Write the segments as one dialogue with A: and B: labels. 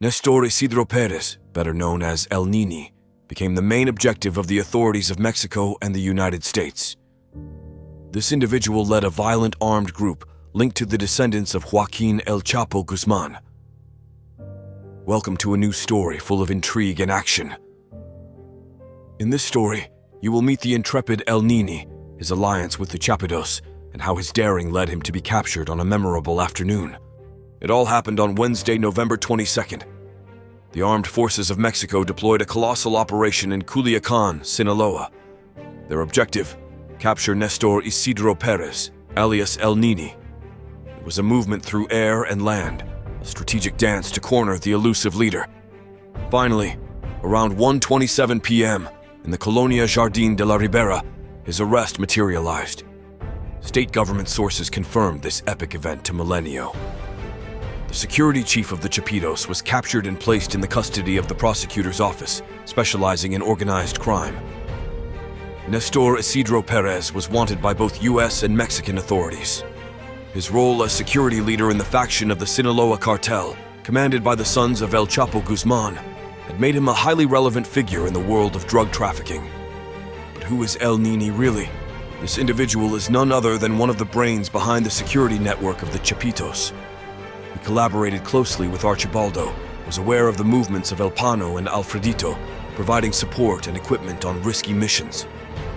A: Nestor Isidro Perez, better known as El Nini, became the main objective of the authorities of Mexico and the United States. This individual led a violent armed group linked to the descendants of Joaquin El Chapo Guzman. Welcome to a new story full of intrigue and action. In this story, you will meet the intrepid El Nini, his alliance with the Chapitos, and how his daring led him to be captured on a memorable afternoon. It all happened on Wednesday, November 22nd. The armed forces of Mexico deployed a colossal operation in Culiacan, Sinaloa. Their objective: capture Nestor Isidro Perez, alias El Nini. It was a movement through air and land, a strategic dance to corner the elusive leader. Finally, around 1:27 p.m., in the Colonia Jardín de la Ribera, his arrest materialized. State government sources confirmed this epic event to Milenio. The security chief of the Chapitos was captured and placed in the custody of the prosecutor's office, specializing in organized crime. Nestor Isidro Perez was wanted by both U.S. and Mexican authorities. His role as security leader in the faction of the Sinaloa cartel, commanded by the sons of El Chapo Guzman, had made him a highly relevant figure in the world of drug trafficking. But who is El Nini really? This individual is none other than one of the brains behind the security network of the Chapitos. He collaborated closely with Archibaldo, was aware of the movements of El Pano and Alfredito, providing support and equipment on risky missions.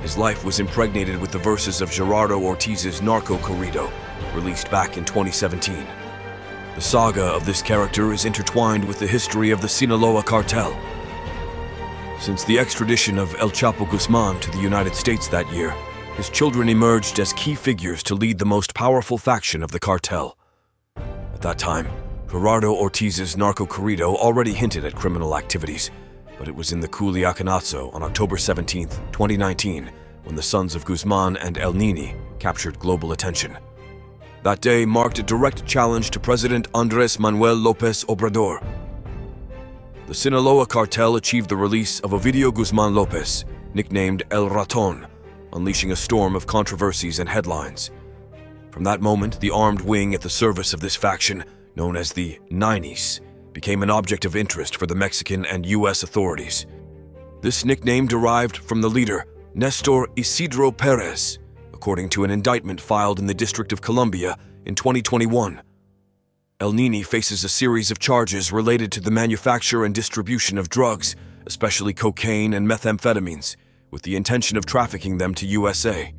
A: His life was impregnated with the verses of Gerardo Ortiz's Narco Corrido, released back in 2017. The saga of this character is intertwined with the history of the Sinaloa cartel. Since the extradition of El Chapo Guzman to the United States that year, his children emerged as key figures to lead the most powerful faction of the cartel. At that time, Gerardo Ortiz's Narco Corrido already hinted at criminal activities, but it was in the Culiacanazo on October 17, 2019, when the sons of Guzman and El Nini captured global attention. That day marked a direct challenge to President Andrés Manuel López Obrador. The Sinaloa cartel achieved the release of Ovidio Guzman López, nicknamed El Raton, unleashing a storm of controversies and headlines. From that moment, the armed wing at the service of this faction, known as the Ninis, became an object of interest for the Mexican and U.S. authorities. This nickname derived from the leader, Nestor Isidro Perez, according to an indictment filed in the District of Columbia in 2021. El Nini faces a series of charges related to the manufacture and distribution of drugs, especially cocaine and methamphetamines, with the intention of trafficking them to USA.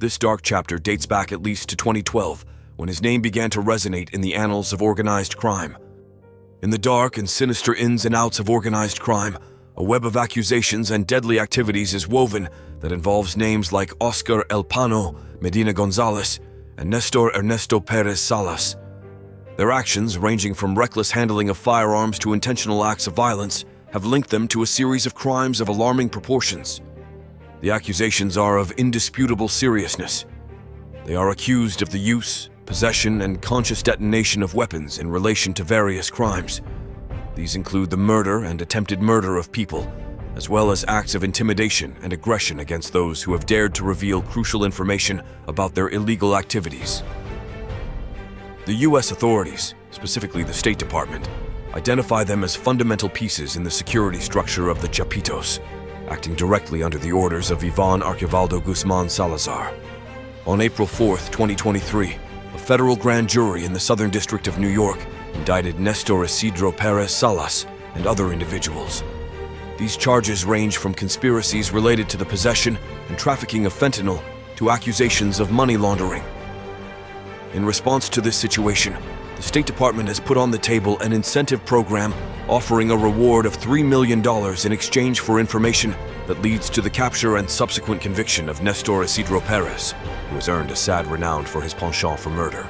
A: This dark chapter dates back at least to 2012, when his name began to resonate in the annals of organized crime. In the dark and sinister ins and outs of organized crime, a web of accusations and deadly activities is woven that involves names like Oscar El Pano Medina Gonzalez and Nestor Ernesto Perez Salas. Their actions, ranging from reckless handling of firearms to intentional acts of violence, have linked them to a series of crimes of alarming proportions. The accusations are of indisputable seriousness. They are accused of the use, possession, and conscious detonation of weapons in relation to various crimes. These include the murder and attempted murder of people, as well as acts of intimidation and aggression against those who have dared to reveal crucial information about their illegal activities. The U.S. authorities, specifically the State Department, identify them as fundamental pieces in the security structure of the Chapitos, acting directly under the orders of Ivan Archibaldo Guzman Salazar. On April 4, 2023, a federal grand jury in the Southern District of New York indicted Nestor Isidro Perez Salas and other individuals. These charges range from conspiracies related to the possession and trafficking of fentanyl to accusations of money laundering. In response to this situation, the State Department has put on the table an incentive program offering a reward of $3 million in exchange for information that leads to the capture and subsequent conviction of Nestor Isidro Perez, who has earned a sad renown for his penchant for murder.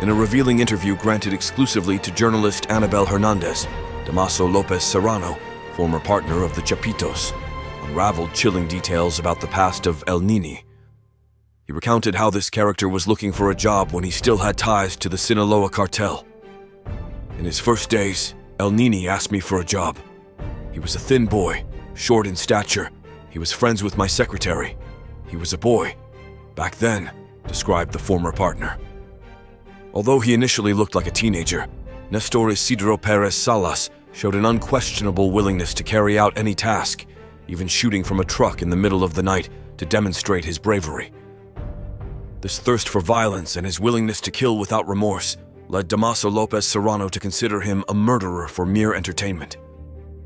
A: In a revealing interview granted exclusively to journalist Anabel Hernandez, Damaso Lopez Serrano, former partner of the Chapitos, unraveled chilling details about the past of El Nini. He recounted how this character was looking for a job when he still had ties to the Sinaloa cartel. In his first days, El Nini asked me for a job. He was a thin boy, short in stature. He was friends with my secretary. He was a boy. Back then, described the former partner. Although he initially looked like a teenager, Nestor Isidro Perez Salas showed an unquestionable willingness to carry out any task, even shooting from a truck in the middle of the night to demonstrate his bravery. This thirst for violence and his willingness to kill without remorse led Damaso Lopez Serrano to consider him a murderer for mere entertainment.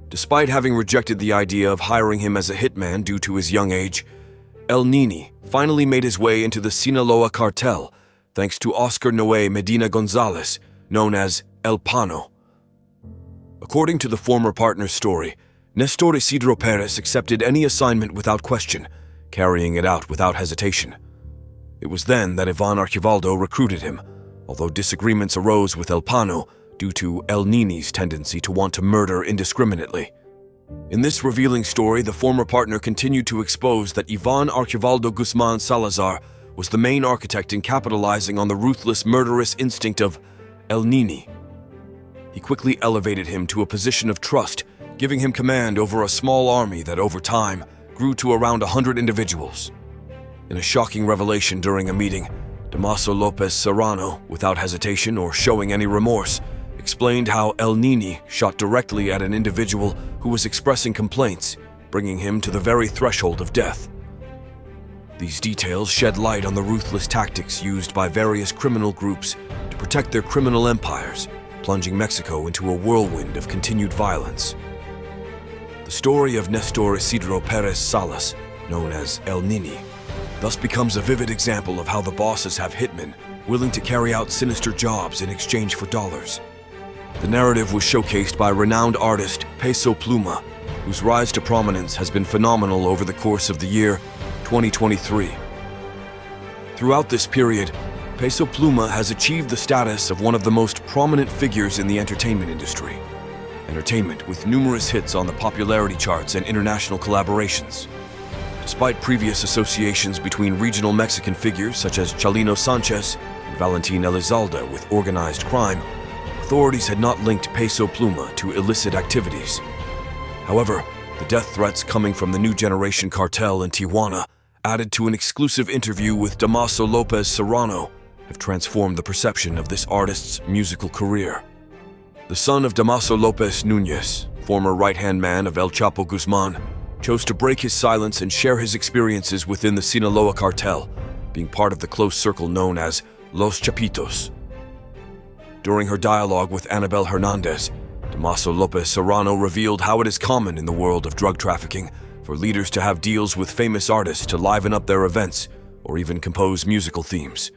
A: Despite having rejected the idea of hiring him as a hitman due to his young age, El Nini finally made his way into the Sinaloa cartel thanks to Oscar Noé Medina Gonzalez, known as El Pano. According to the former partner's story, Nestor Isidro Perez accepted any assignment without question, carrying it out without hesitation. It was then that Ivan Archivaldo recruited him, although disagreements arose with El Pano due to El Nini's tendency to want to murder indiscriminately. In this revealing story, the former partner continued to expose that Ivan Archivaldo Guzman Salazar was the main architect in capitalizing on the ruthless, murderous instinct of El Nini. He quickly elevated him to a position of trust, giving him command over a small army that over time grew to around 100 individuals. In a shocking revelation during a meeting, Damaso Lopez Serrano, without hesitation or showing any remorse, explained how El Nini shot directly at an individual who was expressing complaints, bringing him to the very threshold of death. These details shed light on the ruthless tactics used by various criminal groups to protect their criminal empires, plunging Mexico into a whirlwind of continued violence. The story of Nestor Isidro Perez Salas, known as El Nini, thus becomes a vivid example of how the bosses have hitmen willing to carry out sinister jobs in exchange for dollars. The narrative was showcased by renowned artist Peso Pluma, whose rise to prominence has been phenomenal over the course of the year 2023. Throughout this period, Peso Pluma has achieved the status of one of the most prominent figures in the entertainment industry. Entertainment with numerous hits on the popularity charts and international collaborations. Despite previous associations between regional Mexican figures such as Chalino Sanchez and Valentin Elizalde with organized crime, authorities had not linked Peso Pluma to illicit activities. However, the death threats coming from the new generation cartel in Tijuana, added to an exclusive interview with Damaso Lopez Serrano, have transformed the perception of this artist's musical career. The son of Damaso Lopez Nunez, former right-hand man of El Chapo Guzman, chose to break his silence and share his experiences within the Sinaloa cartel, being part of the close circle known as Los Chapitos. During her dialogue with Anabel Hernandez, Damaso Lopez Serrano revealed how it is common in the world of drug trafficking for leaders to have deals with famous artists to liven up their events or even compose musical themes.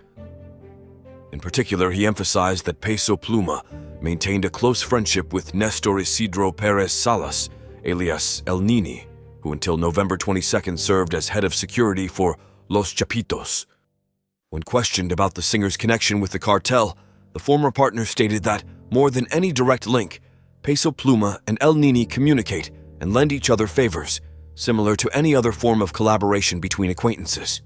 A: In particular, he emphasized that Peso Pluma maintained a close friendship with Nestor Isidro Perez Salas, alias El Nini, who until November 22nd served as head of security for Los Chapitos. When questioned about the singer's connection with the cartel, the former partner stated that, more than any direct link, Peso Pluma and El Nini communicate and lend each other favors, similar to any other form of collaboration between acquaintances.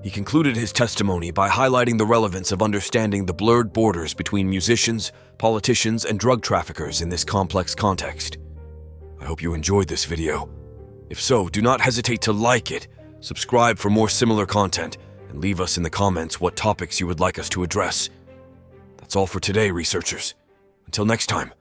A: He concluded his testimony by highlighting the relevance of understanding the blurred borders between musicians, politicians, and drug traffickers in this complex context. I hope you enjoyed this video. If so, do not hesitate to like it, subscribe for more similar content, and leave us in the comments what topics you would like us to address. That's all for today, researchers. Until next time.